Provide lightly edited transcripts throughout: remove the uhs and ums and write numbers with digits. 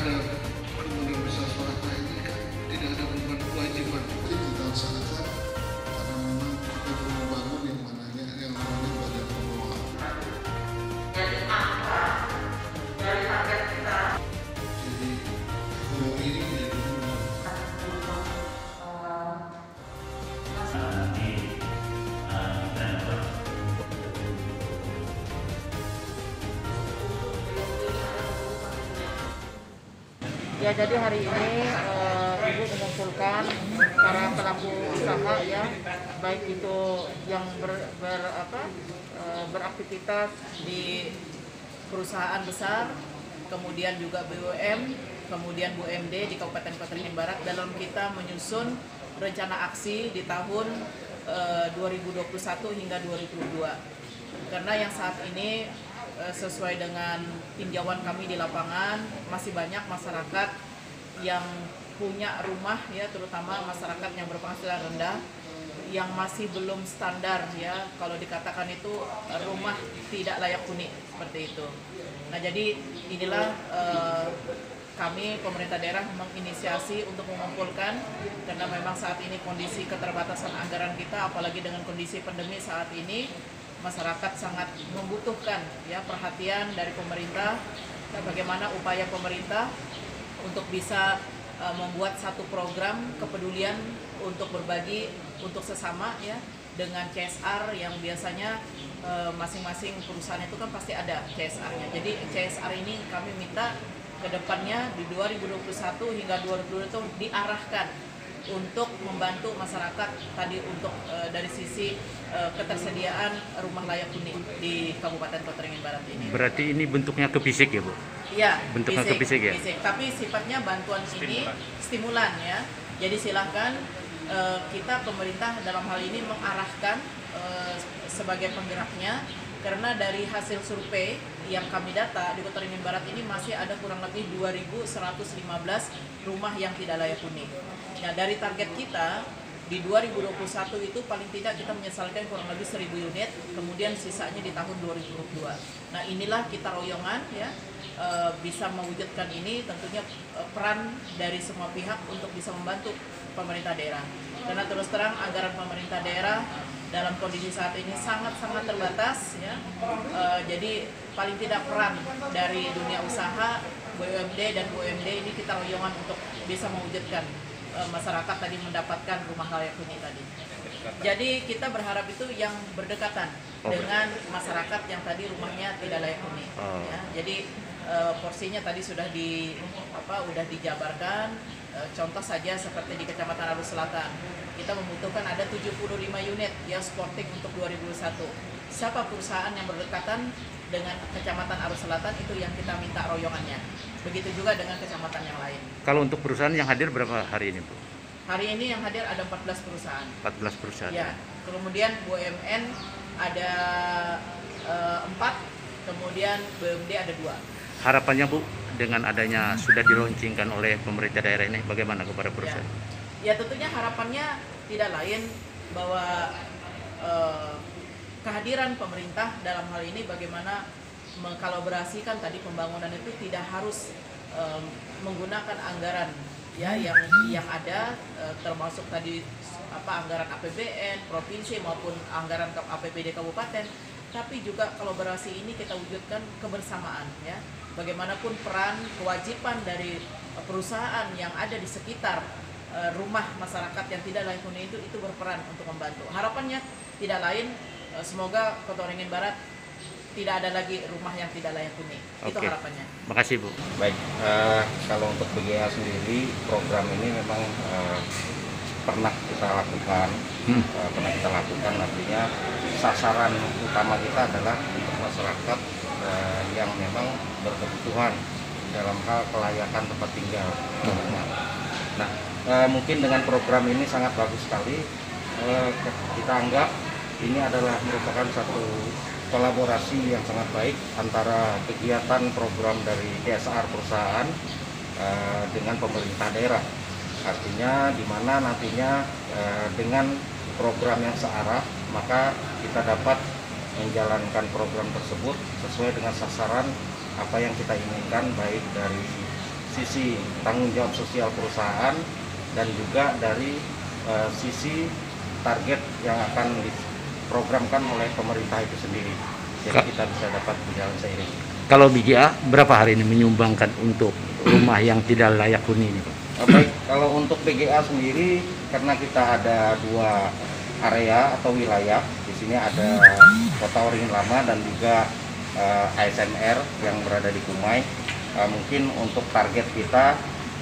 ada kemudian besar swasta ini kan tidak ada beban kewajiban. Jadi kita laksanakan karena memang kita perlu membangun yang namanya badan pengelola. Jadi apa dari target kita? Jadi ekonomi ini tidak dibunuh. Ya, jadi hari ini Ibu mengumpulkan para pelaku usaha ya, baik itu yang beraktivitas di perusahaan besar, kemudian juga BUMN, kemudian BUMD di Kabupaten Kota Waringin Barat dalam kita menyusun rencana aksi di tahun 2021 hingga 2022. Karena yang saat ini sesuai dengan tinjauan kami di lapangan, masih banyak masyarakat yang punya rumah ya, terutama masyarakat yang berpenghasilan rendah yang masih belum standar ya, kalau dikatakan itu rumah tidak layak huni seperti itu. Nah, jadi inilah kami pemerintah daerah menginisiasi untuk mengumpulkan, karena memang saat ini kondisi keterbatasan anggaran kita, apalagi dengan kondisi pandemi saat ini, masyarakat sangat membutuhkan ya perhatian dari pemerintah, bagaimana upaya pemerintah untuk bisa membuat satu program kepedulian untuk berbagi untuk sesama ya, dengan CSR yang biasanya masing-masing perusahaan itu kan pasti ada CSR-nya. Jadi CSR ini kami minta ke depannya di 2021 hingga 2022 itu diarahkan untuk membantu masyarakat tadi untuk dari sisi ketersediaan rumah layak huni di Kabupaten Kota Waringin Barat ini. Berarti ini bentuknya ke fisik ya, Bu? Iya, bentuknya ke fisik ya? Fisik. Tapi sifatnya bantuan ini stimulan ya. Jadi silahkan kita pemerintah dalam hal ini mengarahkan sebagai penggeraknya, karena dari hasil survei yang kami data di Kota Waringin Barat ini masih ada kurang lebih 2.115 rumah yang tidak layak huni. Nah, dari target kita di 2021 itu paling tidak kita menyesalkan kurang lebih 1.000 unit, kemudian sisanya di tahun 2022. Nah, inilah kita royongan ya, bisa mewujudkan ini, tentunya peran dari semua pihak untuk bisa membantu pemerintah daerah. Karena terus terang anggaran pemerintah daerah dalam kondisi saat ini sangat-sangat terbatas ya. Jadi paling tidak peran dari dunia usaha, BUMD dan BUMD ini kita royongan untuk bisa mewujudkan masyarakat tadi mendapatkan rumah layak huni tadi. Jadi kita berharap itu yang berdekatan dengan masyarakat yang tadi rumahnya tidak layak huni. Ya. Jadi porsinya tadi sudah dijabarkan. Contoh saja seperti di Kecamatan Arus Selatan, kita membutuhkan ada 75 unit ya sporting untuk 2021. Siapa perusahaan yang berdekatan dengan Kecamatan Arus Selatan itu yang kita minta royongannya. Begitu juga dengan kecamatan yang lain. Kalau untuk perusahaan yang hadir berapa hari ini, Bu? Hari ini yang hadir ada 14 perusahaan. 14 perusahaan. Ya. Kemudian BUMN ada 4, kemudian BUMD ada 2. Harapannya, Bu, dengan adanya sudah dilaunchingkan oleh pemerintah daerah ini, bagaimana kepada perusahaan? Ya tentunya harapannya tidak lain bahwa kehadiran pemerintah dalam hal ini bagaimana mengkolaborasikan tadi pembangunan itu tidak harus menggunakan anggaran ya yang ada, termasuk tadi anggaran APBN provinsi maupun anggaran APBD kabupaten, tapi juga kolaborasi ini kita wujudkan kebersamaan ya. Bagaimanapun peran kewajiban dari perusahaan yang ada di sekitar rumah masyarakat yang tidak layak huni itu berperan untuk membantu. Harapannya tidak lain, semoga Kota Waringin Barat tidak ada lagi rumah yang tidak layak huni. Itu harapannya. Makasih, Bu. Baik, kalau untuk BGA sendiri program ini memang pernah kita lakukan, artinya sasaran utama kita adalah untuk masyarakat yang memang berkebutuhan dalam hal kelayakan tempat tinggal. Nah, mungkin dengan program ini sangat bagus sekali. Kita anggap ini adalah merupakan satu kolaborasi yang sangat baik antara kegiatan program dari CSR perusahaan dengan pemerintah daerah. Artinya di mana nantinya dengan program yang searah, maka kita dapat menjalankan program tersebut sesuai dengan sasaran apa yang kita inginkan, baik dari sisi tanggung jawab sosial perusahaan dan juga dari sisi target yang akan diprogramkan oleh pemerintah itu sendiri. Jadi kita bisa dapat berjalan seiring. Kalau BGA berapa hari ini menyumbangkan untuk rumah yang tidak layak huni ini, Pak? Baik, kalau untuk BGA sendiri karena kita ada 2 area atau wilayah. Di sini ada Kota Waringin Lama dan juga ASMR yang berada di Kumai. Mungkin untuk target kita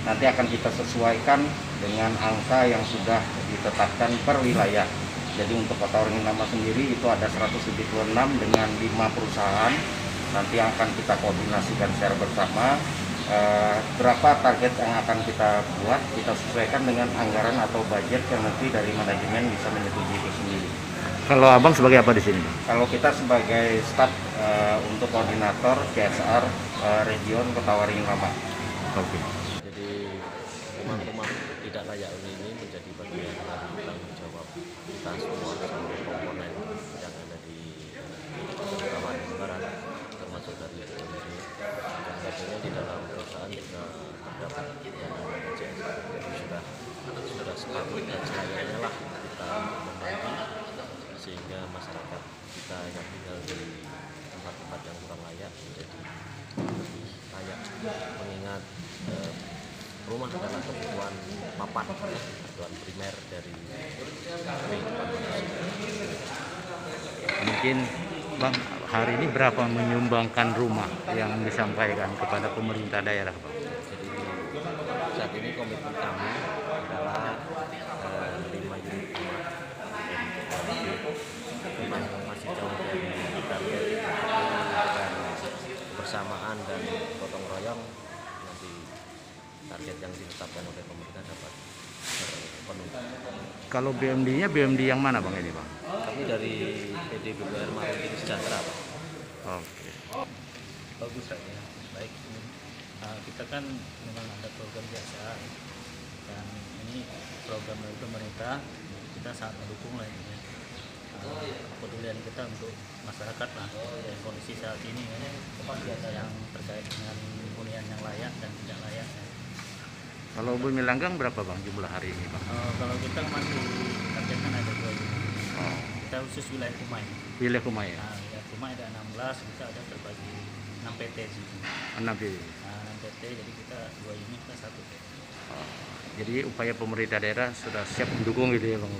nanti akan kita sesuaikan dengan angka yang sudah ditetapkan per wilayah. Jadi untuk Kota Waringin Lama sendiri itu ada 176 dengan 5 perusahaan. Nanti akan kita koordinasikan secara bersama berapa target yang akan kita buat, kita sesuaikan dengan anggaran atau budget yang nanti dari manajemen bisa menyetujui itu sendiri. Kalau abang sebagai apa di sini, Bang? Kalau kita sebagai staf untuk koordinator CSR region Kota Waringin Lama. Oke. Jadi rumah-rumah tidak layak huni ini menjadi bagian dari tanggung jawab kita semua seluruh komponen yang ada di Kota Waringin Barat, termasuk dari BUMD. Dan tentunya di dalam perusahaan juga terdapat dana CSR. Jadi sudah sepatut dan selayaknya lah kita membantu sehingga masyarakat kita yang tinggal di tempat-tempat yang kurang layak menjadi lebih layak, mengingat rumah adalah kebutuhan papan, kebutuhan primer dari kehidupan manusia. Mungkin Bang, hari ini berapa menyumbangkan rumah yang disampaikan kepada pemerintah daerah, Bang? Jadi saat ini komitmen kami adalah 5 unit rumah. Memang masih jauh dari target, dengan bersamaan dan gotong royong nanti target yang ditetapkan oleh pemerintah dapat terpenuhi. Kalau BUMD-nya BUMD yang mana, Bang, ini, Bang? Kami dari PD BBR Maritim Sejahtera, Pak. Oke. Bagus saja, baik. Kita kan memang ada program biasa dan ini program dari pemerintah, kita sangat mendukung lah ini. Kepedulian kita untuk masyarakat lah, dan kondisi saat ini yang terkait dengan hunian yang layak dan tidak layak. Kalau Bumi Langgang berapa, Bang, jumlah hari ini, Bang? Kalau kita masih targetkan ada 2 unit. Oh, Kita khusus wilayah Kumai. wilayah Kumai ya? Wilayah Kumai ada 16, kita ada terbagi 6 PT di sini. 6 pilih. 6 PT, jadi kita 2 unit plus 1 PT. Jadi upaya pemerintah daerah sudah siap mendukung gitu ya, Bang?